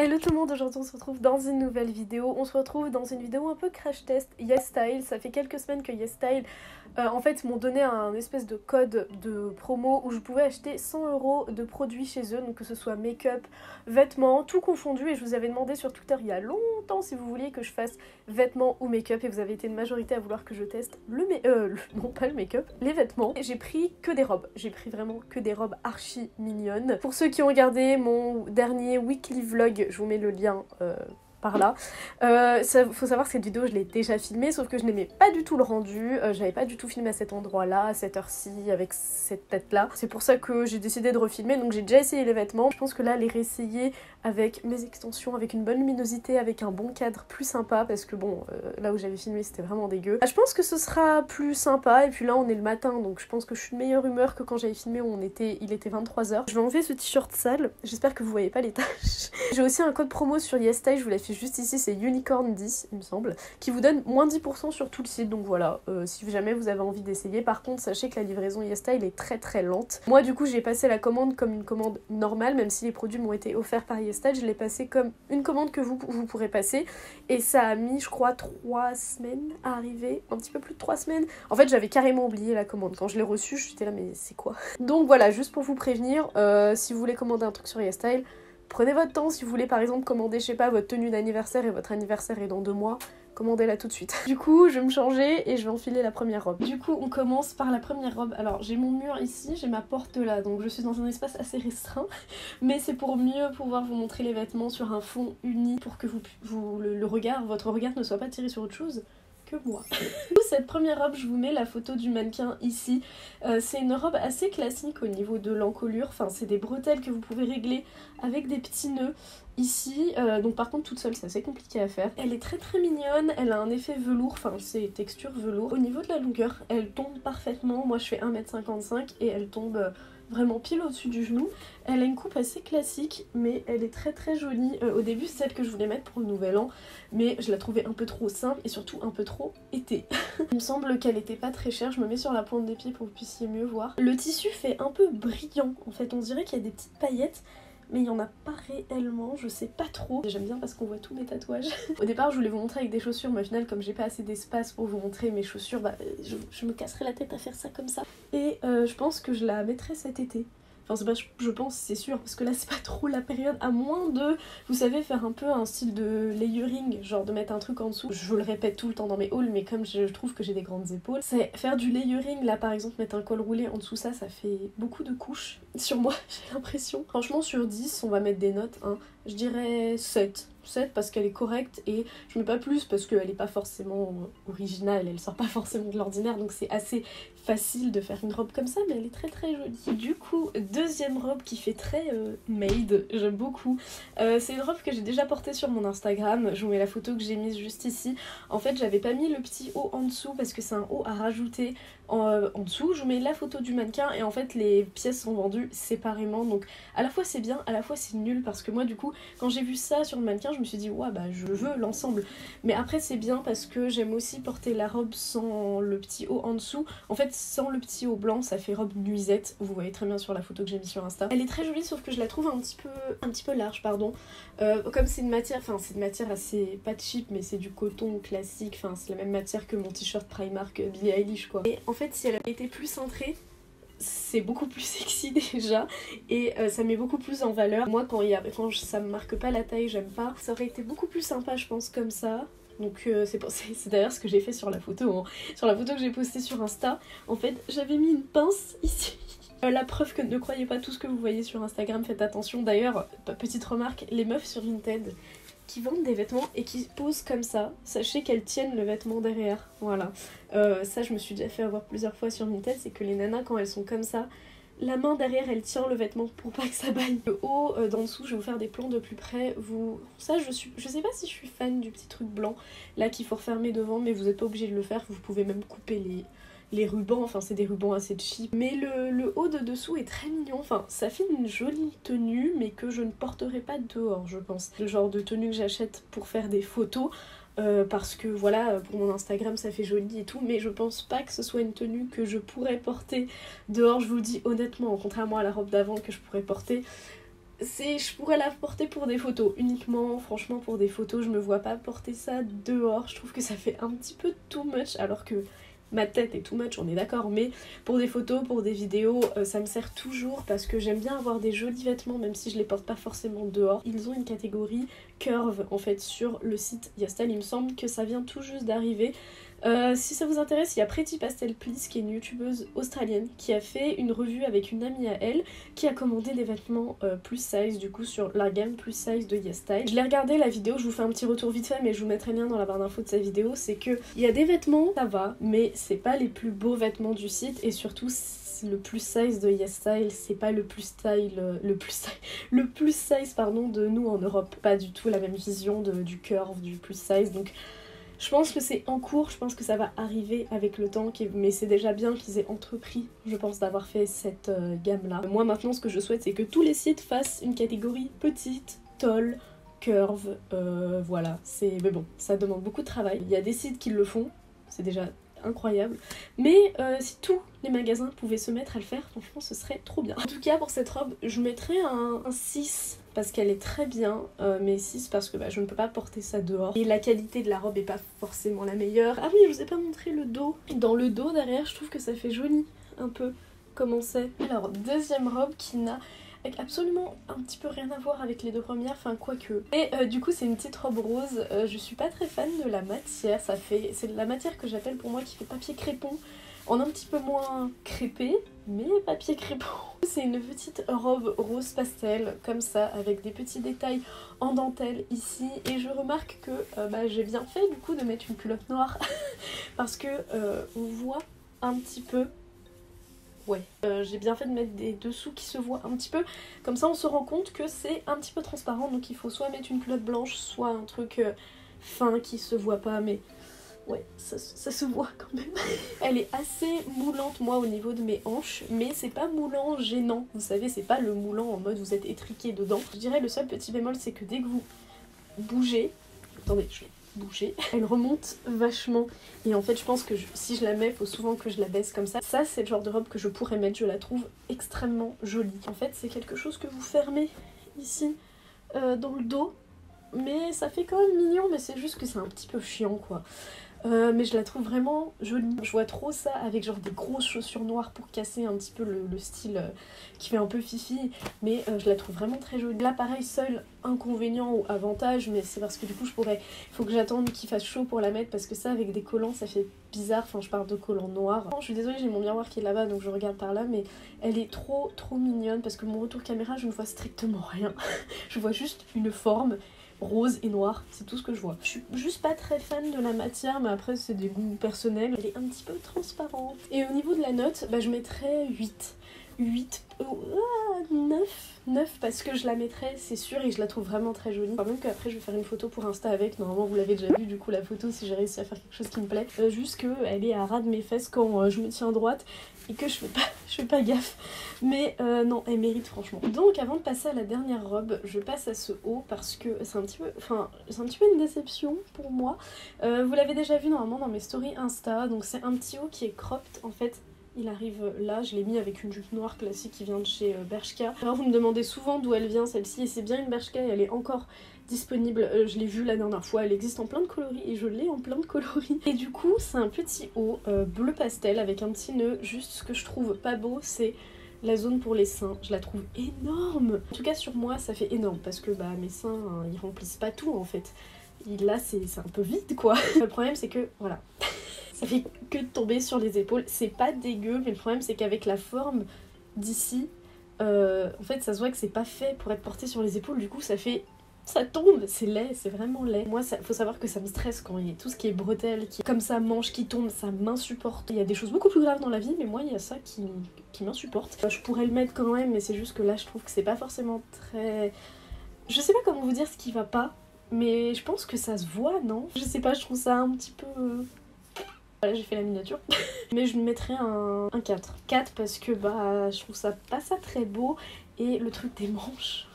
Hello tout le monde, aujourd'hui on se retrouve dans une nouvelle vidéo. On se retrouve dans une vidéo un peu crash test YesStyle. Ça fait quelques semaines que YesStyle en fait m'ont donné un espèce de code de promo où je pouvais acheter 100 € de produits chez eux, donc que ce soit make-up, vêtements, tout confondu. Et je vous avais demandé sur Twitter il y a longtemps si vous vouliez que je fasse vêtements ou make-up, et vous avez été une majorité à vouloir que je teste non pas le make-up, les vêtements. Et j'ai pris que des robes, j'ai pris vraiment que des robes archi mignonnes. Pour ceux qui ont regardé mon dernier weekly vlog, je vous mets le lien par là. Faut savoir que cette vidéo je l'ai déjà filmée, sauf que je n'aimais pas du tout le rendu, j'avais pas du tout filmé à cet endroit là, à cette heure-ci, avec cette tête là. C'est pour ça que j'ai décidé de refilmer, donc j'ai déjà essayé les vêtements. Je pense que là les réessayer avec mes extensions, avec une bonne luminosité, avec un bon cadre plus sympa, parce que bon, là où j'avais filmé c'était vraiment dégueu. Je pense que ce sera plus sympa, et puis là on est le matin, donc je pense que je suis de meilleure humeur que quand j'avais filmé où il était 23 h. Je vais enlever ce t-shirt sale, j'espère que vous voyez pas les taches. J'ai aussi un code promo sur YesStyle, je vous l'affiche juste ici, c'est Unicorn 10 il me semble, qui vous donne moins 10% sur tout le site, donc voilà, si jamais vous avez envie d'essayer. Par contre sachez que la livraison YesStyle est très lente. Moi du coup j'ai passé la commande comme une commande normale, même si les produits m'ont été offerts par YesStyle, je l'ai passé comme une commande que vous pourrez passer, et ça a mis je crois 3 semaines à arriver, un petit peu plus de 3 semaines. En fait j'avais carrément oublié la commande, quand je l'ai reçue j'étais là mais c'est quoi. Donc voilà, juste pour vous prévenir, si vous voulez commander un truc sur YesStyle, prenez votre temps. Si vous voulez par exemple commander, je sais pas, votre tenue d'anniversaire et votre anniversaire est dans 2 mois, commandez-la tout de suite. Du coup, je vais me changer et je vais enfiler la première robe. Du coup, on commence par la première robe. Alors, j'ai mon mur ici, j'ai ma porte là, donc je suis dans un espace assez restreint. Mais c'est pour mieux pouvoir vous montrer les vêtements sur un fond uni, pour que votre regard ne soit pas tiré sur autre chose que moi. Cette première robe, je vous mets la photo du mannequin ici. C'est une robe assez classique au niveau de l'encolure, enfin c'est des bretelles que vous pouvez régler avec des petits nœuds ici, donc par contre toute seule c'est assez compliqué à faire. Elle est très mignonne, elle a un effet velours, enfin c'est texture velours. Au niveau de la longueur, elle tombe parfaitement, moi je fais 1m55 et elle tombe vraiment pile au-dessus du genou. Elle a une coupe assez classique, mais elle est très jolie. Au début c'est celle que je voulais mettre pour le nouvel an, mais je la trouvais un peu trop simple et surtout un peu trop été. Il me semble qu'elle était pas très chère, je me mets sur la pointe des pieds pour que vous puissiez mieux voir. Le tissu fait un peu brillant, en fait on dirait qu'il y a des petites paillettes, mais il n'y en a pas réellement, je sais pas trop. J'aime bien parce qu'on voit tous mes tatouages. Au départ je voulais vous montrer avec des chaussures, mais au final comme j'ai pas assez d'espace pour vous montrer mes chaussures, bah je me casserai la tête à faire ça comme ça. Et je pense que je la mettrai cet été. Enfin c'est pas je pense, c'est sûr, parce que là c'est pas trop la période, à moins de, vous savez, faire un peu un style de layering, genre de mettre un truc en dessous. Je le répète tout le temps dans mes hauls, mais comme je trouve que j'ai des grandes épaules, c'est faire du layering, là par exemple mettre un col roulé en dessous, ça fait beaucoup de couches sur moi, j'ai l'impression. Franchement sur 10, on va mettre des notes, hein. Je dirais 7 parce qu'elle est correcte, et je mets pas plus parce qu'elle est pas forcément originale, elle sort pas forcément de l'ordinaire, donc c'est assez facile de faire une robe comme ça, mais elle est très jolie. Du coup, deuxième robe qui fait très made, j'aime beaucoup. C'est une robe que j'ai déjà portée sur mon Instagram, je vous mets la photo que j'ai mise juste ici. En fait j'avais pas mis le petit haut en dessous parce que c'est un haut à rajouter en dessous. Je vous mets la photo du mannequin, et en fait les pièces sont vendues séparément, donc à la fois c'est bien, à la fois c'est nul, parce que moi du coup quand j'ai vu ça sur le mannequin je me suis dit ouais bah je veux l'ensemble, mais après c'est bien parce que j'aime aussi porter la robe sans le petit haut en dessous. En fait sans le petit haut blanc ça fait robe nuisette, vous voyez très bien sur la photo que j'ai mise sur Insta. Elle est très jolie, sauf que je la trouve un petit peu large, pardon. Comme c'est une matière, enfin c'est une matière assez, pas cheap, mais c'est du coton classique, enfin c'est la même matière que mon t-shirt Primark Billie Eilish quoi. Et en fait si elle avait été plus cintrée, c'est beaucoup plus sexy déjà, et ça met beaucoup plus en valeur. Moi quand ça me marque pas la taille, j'aime pas. Ça aurait été beaucoup plus sympa je pense comme ça. Donc c'est d'ailleurs ce que j'ai fait sur la photo, hein. Sur la photo que j'ai postée sur Insta, en fait j'avais mis une pince ici. La preuve que ne croyez pas tout ce que vous voyez sur Instagram, faites attention. D'ailleurs, petite remarque, les meufs sur Vinted qui vendent des vêtements et qui posent comme ça, sachez qu'elles tiennent le vêtement derrière, voilà. Ça je me suis déjà fait avoir plusieurs fois sur Vinted, c'est que les nanas quand elles sont comme ça, la main derrière elle tient le vêtement pour pas que ça baille. Le haut, d'en dessous, je vais vous faire des plans de plus près. Ça je sais pas si je suis fan du petit truc blanc là qu'il faut refermer devant, mais vous n'êtes pas obligé de le faire, vous pouvez même couper les rubans, enfin c'est des rubans assez cheap. Mais le haut de dessous est très mignon, enfin ça fait une jolie tenue, mais que je ne porterai pas dehors je pense. C'est le genre de tenue que j'achète pour faire des photos, parce que voilà, pour mon Instagram ça fait joli et tout, mais je pense pas que ce soit une tenue que je pourrais porter dehors, je vous le dis honnêtement, contrairement à la robe d'avant que je pourrais porter. je pourrais la porter pour des photos uniquement, franchement pour des photos, je me vois pas porter ça dehors, je trouve que ça fait un petit peu too much alors que ma tête est too much, on est d'accord, mais pour des photos, pour des vidéos, ça me sert toujours parce que j'aime bien avoir des jolis vêtements même si je les porte pas forcément dehors. Ils ont une catégorie curve en fait sur le site YesStyle, il me semble que ça vient tout juste d'arriver. Si ça vous intéresse, il y a Pretty Pastel Please qui est une youtubeuse australienne qui a fait une revue avec une amie à elle qui a commandé des vêtements plus size du coup sur la gamme plus size de YesStyle. Je l'ai regardé la vidéo, je vous fais un petit retour vite fait mais je vous mettrai le lien dans la barre d'infos de sa vidéo. C'est que il y a des vêtements, ça va, mais c'est pas les plus beaux vêtements du site et surtout le plus size de YesStyle, c'est pas le plus size pardon de nous en Europe. Pas du tout la même vision du curve, du plus size, donc je pense que c'est en cours, je pense que ça va arriver avec le temps, mais c'est déjà bien qu'ils aient entrepris, je pense, d'avoir fait cette gamme-là. Moi maintenant, ce que je souhaite, c'est que tous les sites fassent une catégorie petite, tall, curve, voilà. Mais bon, ça demande beaucoup de travail. Il y a des sites qui le font, c'est déjà incroyable, mais si tous les magasins pouvaient se mettre à le faire, franchement ce serait trop bien. En tout cas pour cette robe je mettrais un 6 parce qu'elle est très bien, mais 6 parce que je ne peux pas porter ça dehors et la qualité de la robe est pas forcément la meilleure. Ah oui, je vous ai pas montré le dos. Dans le dos derrière je trouve que ça fait joli un peu comment c'est. Alors deuxième robe qui n'a absolument un petit peu rien à voir avec les deux premières, enfin quoique. Et du coup c'est une petite robe rose, je suis pas très fan de la matière, c'est de la matière que j'appelle pour moi qui fait papier crépon, en un petit peu moins crépé, mais papier crépon. C'est une petite robe rose pastel, comme ça, avec des petits détails en dentelle ici, et je remarque que j'ai bien fait du coup de mettre une culotte noire, parce que on voit un petit peu. Ouais, j'ai bien fait de mettre des dessous qui se voient un petit peu, comme ça on se rend compte que c'est un petit peu transparent, donc il faut soit mettre une culotte blanche, soit un truc fin qui se voit pas, mais ouais, ça se voit quand même. Elle est assez moulante moi au niveau de mes hanches, mais c'est pas moulant gênant, vous savez, c'est pas le moulant en mode vous êtes étriqué dedans. Je dirais le seul petit bémol c'est que dès que vous bougez, attendez, je vais bouger, elle remonte vachement et en fait je pense que si je la mets, faut souvent que je la baisse comme ça. Ça c'est le genre de robe que je pourrais mettre, je la trouve extrêmement jolie. En fait c'est quelque chose que vous fermez ici dans le dos, mais ça fait quand même mignon, mais c'est juste que c'est un petit peu chiant quoi. Mais je la trouve vraiment jolie. Je vois trop ça avec genre des grosses chaussures noires pour casser un petit peu le style qui fait un peu fifi, mais je la trouve vraiment très jolie. Là pareil, seul inconvénient ou avantage, mais c'est parce que du coup il faut que j'attende qu'il fasse chaud pour la mettre, parce que ça avec des collants ça fait bizarre, enfin je parle de collants noirs. Je suis désolée, j'ai mon miroir qui est là-bas donc je regarde par là, mais elle est trop mignonne parce que mon retour caméra je ne vois strictement rien. Je vois juste une forme rose et noir, c'est tout ce que je vois. Je suis juste pas très fan de la matière, mais après c'est des goûts personnels. Elle est un petit peu transparente. Et au niveau de la note, je mettrais 8. 9 parce que je la mettrais, c'est sûr, et je la trouve vraiment très jolie. Enfin, même qu'après je vais faire une photo pour Insta avec, normalement vous l'avez déjà vu du coup la photo si j'ai réussi à faire quelque chose qui me plaît. Juste qu'elle est à ras de mes fesses quand je me tiens droite et que je fais pas gaffe. Mais non, elle mérite franchement. Donc avant de passer à la dernière robe, je passe à ce haut parce que c'est un petit peu une déception pour moi. Vous l'avez déjà vu normalement dans mes stories Insta, donc c'est un petit haut qui est cropped en fait. Il arrive là, je l'ai mis avec une jupe noire classique qui vient de chez Bershka. Alors vous me demandez souvent d'où elle vient celle-ci, et c'est bien une Bershka et elle est encore disponible. Je l'ai vue la dernière fois, elle existe en plein de coloris et je l'ai en plein de coloris. Et du coup c'est un petit haut bleu pastel avec un petit nœud. Juste ce que je trouve pas beau c'est la zone pour les seins, je la trouve énorme. En tout cas sur moi ça fait énorme parce que mes seins ils remplissent pas tout en fait. Et là c'est un peu vide quoi. Le problème c'est que voilà. Ça fait que de tomber sur les épaules, c'est pas dégueu, mais le problème c'est qu'avec la forme d'ici, en fait ça se voit que c'est pas fait pour être porté sur les épaules, du coup ça tombe, c'est laid, c'est vraiment laid. Moi faut savoir que ça me stresse quand il y a tout ce qui est bretelles, qui est comme ça, manche qui tombe, ça m'insupporte. Il y a des choses beaucoup plus graves dans la vie, mais moi il y a ça qui m'insupporte. Je pourrais le mettre quand même, mais c'est juste que là je trouve que c'est pas forcément très... Je sais pas comment vous dire ce qui va pas, mais je pense que ça se voit, non? Je sais pas, je trouve ça un petit peu... Voilà, j'ai fait la miniature. Mais je lui mettrais un 4. 4 parce que je trouve ça pas ça très beau. Et le truc des manches,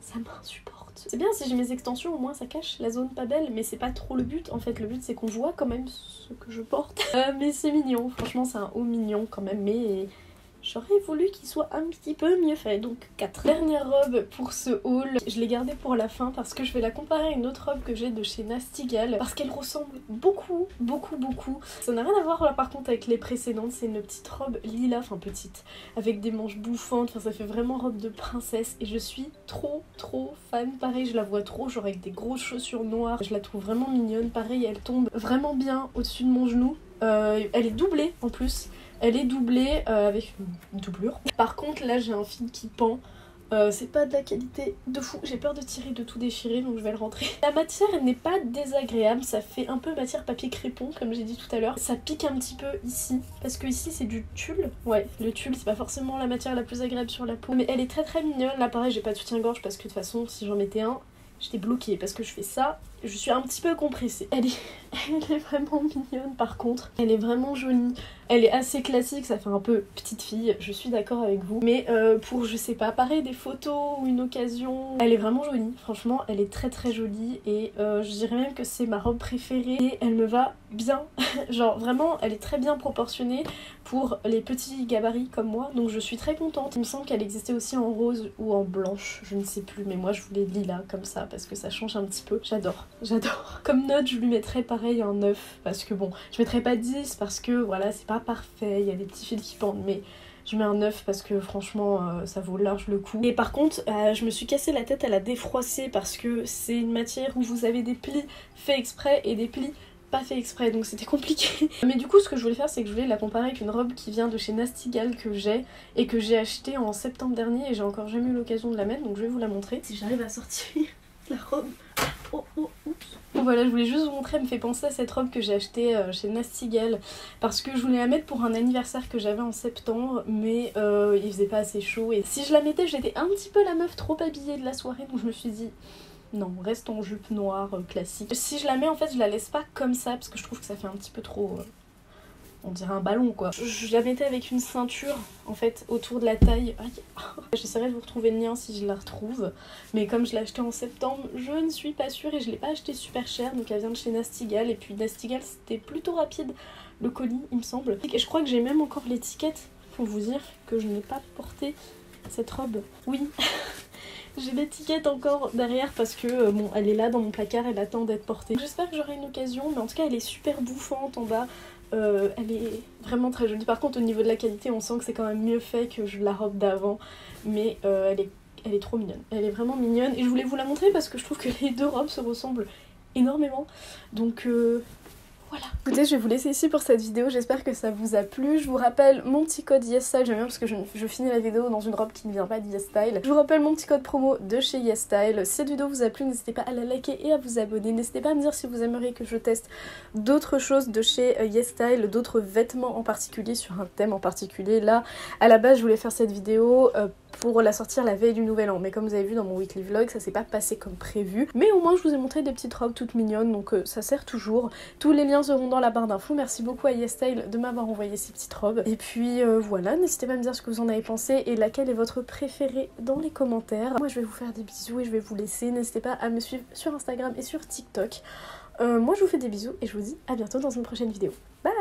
ça m'insupporte. C'est bien si j'ai mes extensions, au moins ça cache la zone pas belle. Mais c'est pas trop le but en fait. Le but c'est qu'on voit quand même ce que je porte. Mais c'est mignon, franchement c'est un haut mignon quand même. Mais j'aurais voulu qu'il soit un petit peu mieux fait. Donc 4. Dernière robe pour ce haul, je l'ai gardée pour la fin parce que je vais la comparer à une autre robe que j'ai de chez Nasty Gal parce qu'elle ressemble beaucoup. Ça n'a rien à voir là par contre avec les précédentes, c'est une petite robe lilas, enfin petite, avec des manches bouffantes, enfin ça fait vraiment robe de princesse et je suis trop fan. Pareil, je la vois trop, genre avec des grosses chaussures noires, je la trouve vraiment mignonne. Pareil, elle tombe vraiment bien au-dessus de mon genou. Elle est doublée en plus. Elle est doublée avec une doublure. Par contre là j'ai un fil qui pend. C'est pas de la qualité de fou, j'ai peur de tirer, de tout déchirer, donc je vais le rentrer. La matière elle n'est pas désagréable, ça fait un peu matière papier crépon comme j'ai dit tout à l'heure. Ça pique un petit peu ici, parce que ici c'est du tulle. Ouais, le tulle c'est pas forcément la matière la plus agréable sur la peau, mais elle est très mignonne. Là pareil j'ai pas de soutien-gorge parce que de toute façon si j'en mettais un, j'étais bloquée parce que je fais ça, je suis un petit peu compressée. Elle est vraiment mignonne par contre, elle est vraiment jolie. Elle est assez classique, ça fait un peu petite fille, je suis d'accord avec vous. Mais pour, je sais pas, pareil des photos ou une occasion, elle est vraiment jolie. Franchement, elle est très jolie et je dirais même que c'est ma robe préférée et elle me va bien. Genre vraiment, elle est très bien proportionnée pour les petits gabarits comme moi. Donc je suis très contente. Il me semble qu'elle existait aussi en rose ou en blanche, je ne sais plus. Mais moi je voulais lilas comme ça parce que ça change un petit peu. J'adore. Comme note, je lui mettrais pareil un 9 parce que bon, je mettrais pas 10 parce que voilà, c'est pas parfait, il y a des petits fils qui pendent, mais je mets un 9 parce que franchement ça vaut large le coup. Et par contre je me suis cassé la tête à la défroisser parce que c'est une matière où vous avez des plis faits exprès et des plis pas fait exprès, donc c'était compliqué. Mais du coup ce que je voulais faire c'est que je voulais la comparer avec une robe qui vient de chez Nasty Gal que j'ai et que j'ai acheté en septembre dernier et j'ai encore jamais eu l'occasion de la mettre, donc je vais vous la montrer si j'arrive à sortir la robe. Oups. Voilà, je voulais juste vous montrer, elle me fait penser à cette robe que j'ai achetée chez Nasty Gal parce que je voulais la mettre pour un anniversaire que j'avais en septembre, mais il faisait pas assez chaud et si je la mettais j'étais un petit peu la meuf trop habillée de la soirée, donc je me suis dit non, reste en jupe noire classique. Si je la mets en fait je la laisse pas comme ça parce que je trouve que ça fait un petit peu trop... on dirait un ballon quoi. Je la mettais avec une ceinture en fait autour de la taille. J'essaierai de vous retrouver le lien si je la retrouve. Mais comme je l'ai acheté en septembre, je ne suis pas sûre et je l'ai pas acheté super cher. Donc elle vient de chez Nasty Gal. Et puis Nasty Gal c'était plutôt rapide le colis il me semble. Et je crois que j'ai même encore l'étiquette pour vous dire que je n'ai pas porté cette robe. Oui. J'ai l'étiquette encore derrière parce que bon elle est là dans mon placard, elle attend d'être portée. J'espère que j'aurai une occasion mais en tout cas elle est super bouffante en bas. Elle est vraiment très jolie. Par contre au niveau de la qualité on sent que c'est quand même mieux fait que la robe d'avant. Mais elle est trop mignonne. Elle est vraiment mignonne et je voulais vous la montrer parce que je trouve que les deux robes se ressemblent énormément. Donc voilà. Écoutez, je vais vous laisser ici pour cette vidéo, j'espère que ça vous a plu. Je vous rappelle mon petit code YesStyle, j'aime bien parce que je finis la vidéo dans une robe qui ne vient pas de YesStyle. Je vous rappelle mon petit code promo de chez YesStyle. Si cette vidéo vous a plu, n'hésitez pas à la liker et à vous abonner. N'hésitez pas à me dire si vous aimeriez que je teste d'autres choses de chez YesStyle, d'autres vêtements en particulier, sur un thème en particulier. Là, à la base, je voulais faire cette vidéo pour la sortir la veille du nouvel an, mais comme vous avez vu dans mon weekly vlog ça s'est pas passé comme prévu, mais au moins je vous ai montré des petites robes toutes mignonnes, donc ça sert toujours. Tous les liens seront dans la barre d'infos. Merci beaucoup à YesStyle de m'avoir envoyé ces petites robes et puis voilà, n'hésitez pas à me dire ce que vous en avez pensé et laquelle est votre préférée dans les commentaires. Moi je vais vous faire des bisous et je vais vous laisser, n'hésitez pas à me suivre sur Instagram et sur TikTok. Moi je vous fais des bisous et je vous dis à bientôt dans une prochaine vidéo. Bye.